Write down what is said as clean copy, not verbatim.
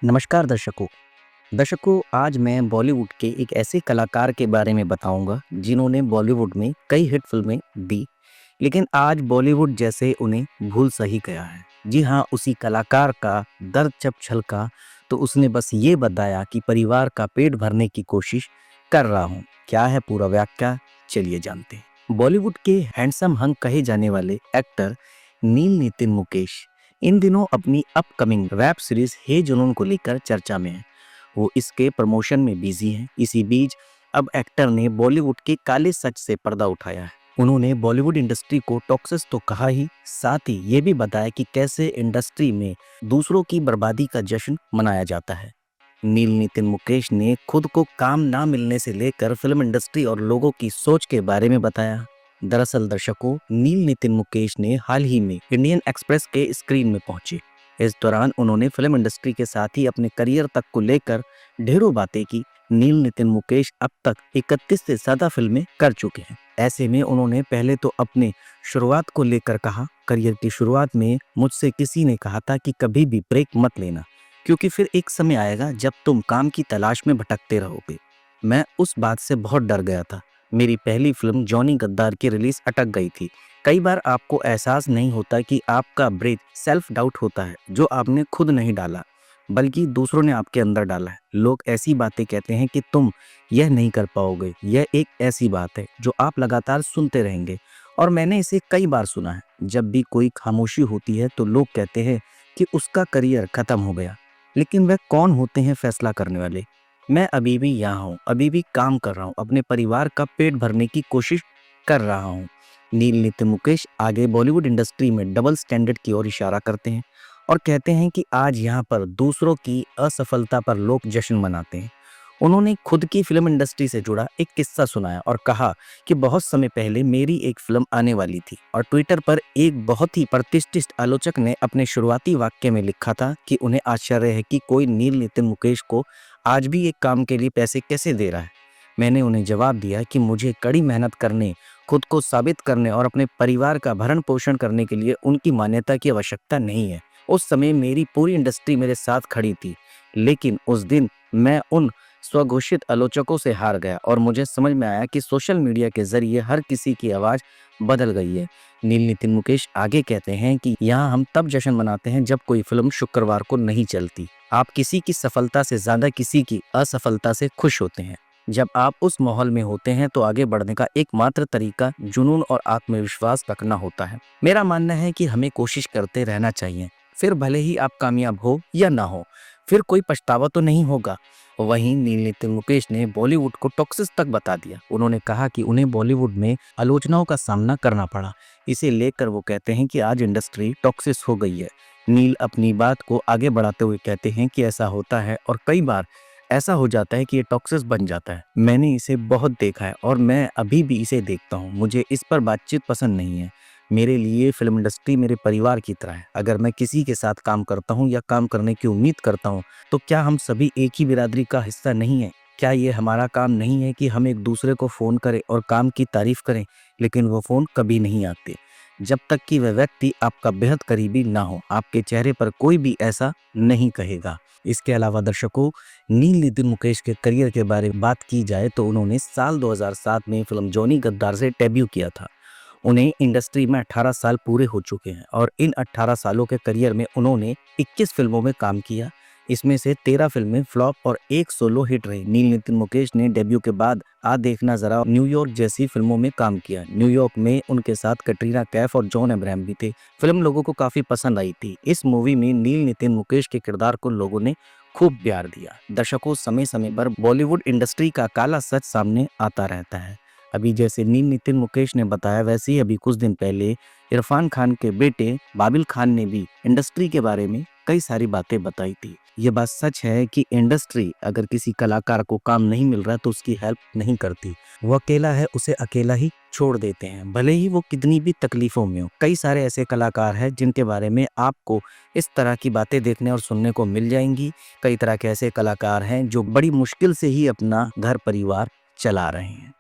नमस्कार दर्शकों आज मैं बॉलीवुड के एक ऐसे कलाकार के बारे में बताऊंगा जिन्होंने बॉलीवुड में कई हिट फिल्में दी। लेकिन आज बॉलीवुड जैसे उन्हें भूल सही गया है। जी हाँ, उसी कलाकार का दर्द जब छलका तो उसने बस ये बताया कि परिवार का पेट भरने की कोशिश कर रहा हूँ। क्या है पूरा व्याख्या, चलिए जानते हैं। बॉलीवुड के हैंडसम हंक कहे जाने वाले एक्टर नील नितिन मुकेश इन दिनों अपनी अपकमिंग वेब सीरीज हे जुनून को लेकर चर्चा में है। वो इसके प्रमोशन में बिजी हैं। इसी बीच अब एक्टर ने बॉलीवुड के काले सच से पर्दा उठाया है। उन्होंने बॉलीवुड इंडस्ट्री को टॉक्सिस तो कहा ही, साथ ही ये भी बताया कि कैसे इंडस्ट्री में दूसरों की बर्बादी का जश्न मनाया जाता है। नील नितिन मुकेश ने खुद को काम ना मिलने से लेकर फिल्म इंडस्ट्री और लोगों की सोच के बारे में बताया। दरअसल दर्शकों, नील नितिन मुकेश ने हाल ही में इंडियन एक्सप्रेस के स्क्रीन में पहुंचे। इस दौरान उन्होंने फिल्म इंडस्ट्री के साथ ही अपने करियर तक को लेकर ढेरों बातें की। नील नितिन मुकेश अब तक 31 से ज्यादा फिल्में कर चुके हैं। ऐसे में उन्होंने पहले तो अपने शुरुआत को लेकर कहा, करियर की शुरुआत में मुझसे किसी ने कहा था कि कभी भी ब्रेक मत लेना, क्योंकि फिर एक समय आएगा जब तुम काम की तलाश में भटकते रहोगे। मैं उस बात से बहुत डर गया था। मेरी पहली फिल्म जॉनी गद्दार की रिलीज अटक गई थी। कई बार आपको एहसास नहीं होता कि आपका ब्रेक सेल्फ डाउट होता है, जो आपने खुद नहीं डाला बल्कि दूसरों ने आपके अंदर डाला है। लोग ऐसी बातें कहते हैं कि तुम यह नहीं कर पाओगे। यह एक ऐसी बात है जो आप लगातार सुनते रहेंगे, और मैंने इसे कई बार सुना है। जब भी कोई खामोशी होती है तो लोग कहते हैं कि उसका करियर खत्म हो गया। लेकिन वह कौन होते हैं फैसला करने वाले? मैं अभी भी यहाँ हूँ, अभी भी काम कर रहा हूँ, अपने परिवार का पेट भरने की कोशिश कर रहा हूँ। नील नितिन मुकेश आगे बॉलीवुड इंडस्ट्री में डबल स्टैंडर्ड की ओर इशारा करते हैं और कहते हैं कि आज यहाँ पर दूसरों की असफलता पर लोग जश्न मनाते हैं। उन्होंने खुद की फिल्म इंडस्ट्री से जुड़ा एक किस्सा सुनाया और कहा कि बहुत समय पहले मेरी एक फिल्म आने वाली थी, और ट्विटर पर एक बहुत ही प्रतिष्ठित आलोचक ने अपने शुरुआती वाक्य में लिखा था कि उन्हें आश्चर्य है कि कोई नील नितिन मुकेश को आज भी एक काम के लिए पैसे कैसे दे रहा है। मैंने उन्हें जवाब दिया कि मुझे कड़ी मेहनत करने, खुद को साबित करने और अपने परिवार का भरण पोषण करने के लिए उनकी मान्यता की आवश्यकता नहीं है। उस समय मेरी पूरी इंडस्ट्री मेरे साथ खड़ी थी, लेकिन उस दिन मैं उन स्वघोषित आलोचकों से हार गया और मुझे समझ में आया कि सोशल मीडिया के जरिए हर किसी की आवाज़ बदल गई है। नील नितिन मुकेश आगे कहते हैं कि यहाँ हम तब जश्न मनाते हैं जब कोई फिल्म शुक्रवार को नहीं चलती। आप किसी की सफलता से ज़्यादा किसी की असफलता से खुश होते हैं। जब आप उस माहौल में होते हैं तो आगे बढ़ने का एकमात्र तरीका जुनून और आत्मविश्वास रखना होता है। मेरा मानना है कि हमें कोशिश करते रहना चाहिए, फिर भले ही आप कामयाब हो या ना हो, फिर कोई पछतावा तो नहीं होगा। वहीं नील नितिन मुकेश ने बॉलीवुड को टॉक्सिस तक बता दिया। उन्होंने कहा कि उन्हें बॉलीवुड में आलोचनाओं का सामना करना पड़ा। इसे लेकर वो कहते हैं कि आज इंडस्ट्री टॉक्सिस हो गई है। नील अपनी बात को आगे बढ़ाते हुए कहते हैं कि ऐसा होता है और कई बार ऐसा हो जाता है कि ये टॉक्सिस बन जाता है। मैंने इसे बहुत देखा है और मैं अभी भी इसे देखता हूँ। मुझे इस पर बातचीत पसंद नहीं है। मेरे लिए फिल्म इंडस्ट्री मेरे परिवार की तरह है। अगर मैं किसी के साथ काम करता हूँ या काम करने की उम्मीद करता हूँ, तो क्या हम सभी एक ही बिरादरी का हिस्सा नहीं है? क्या ये हमारा काम नहीं है कि हम एक दूसरे को फ़ोन करें और काम की तारीफ करें, लेकिन वो फ़ोन कभी नहीं आते जब तक कि वह व्यक्ति आपका बेहद करीबी ना हो। आपके चेहरे पर कोई भी ऐसा नहीं कहेगा। इसके अलावा दर्शकों, नील नितिन मुकेश के करियर के बारे में बात की जाए तो उन्होंने साल 2007 में फिल्म जॉनी गद्दार से डेब्यू किया था। उन्हें इंडस्ट्री में 18 साल पूरे हो चुके हैं और इन 18 सालों के करियर में उन्होंने 21 फिल्मों में काम किया। इसमें से 13 फिल्में फ्लॉप और एक सोलो हिट रही। नील नितिन मुकेश ने डेब्यू के बाद आ देखना जरा, न्यूयॉर्क जैसी फिल्मों में काम किया। न्यूयॉर्क में उनके साथ कटरीना कैफ और जॉन अब्राहम भी थे। फिल्म लोगों को काफी पसंद आई थी। इस मूवी में नील नितिन मुकेश के किरदार को लोगों ने खूब प्यार दिया। दर्शकों, समय समय पर बॉलीवुड इंडस्ट्री का काला सच सामने आता रहता है। अभी जैसे नील नितिन मुकेश ने बताया, वैसे ही अभी कुछ दिन पहले इरफान खान के बेटे बाबिल खान ने भी इंडस्ट्री के बारे में कई सारी बातें बताई थी। ये बात सच है कि इंडस्ट्री अगर किसी कलाकार को काम नहीं मिल रहा तो उसकी हेल्प नहीं करती। वो अकेला है, उसे अकेला ही छोड़ देते हैं, भले ही वो कितनी भी तकलीफों में हो। कई सारे ऐसे कलाकार हैं जिनके बारे में आपको इस तरह की बातें देखने और सुनने को मिल जाएंगी। कई तरह के ऐसे कलाकार हैं जो बड़ी मुश्किल से ही अपना घर परिवार चला रहे हैं।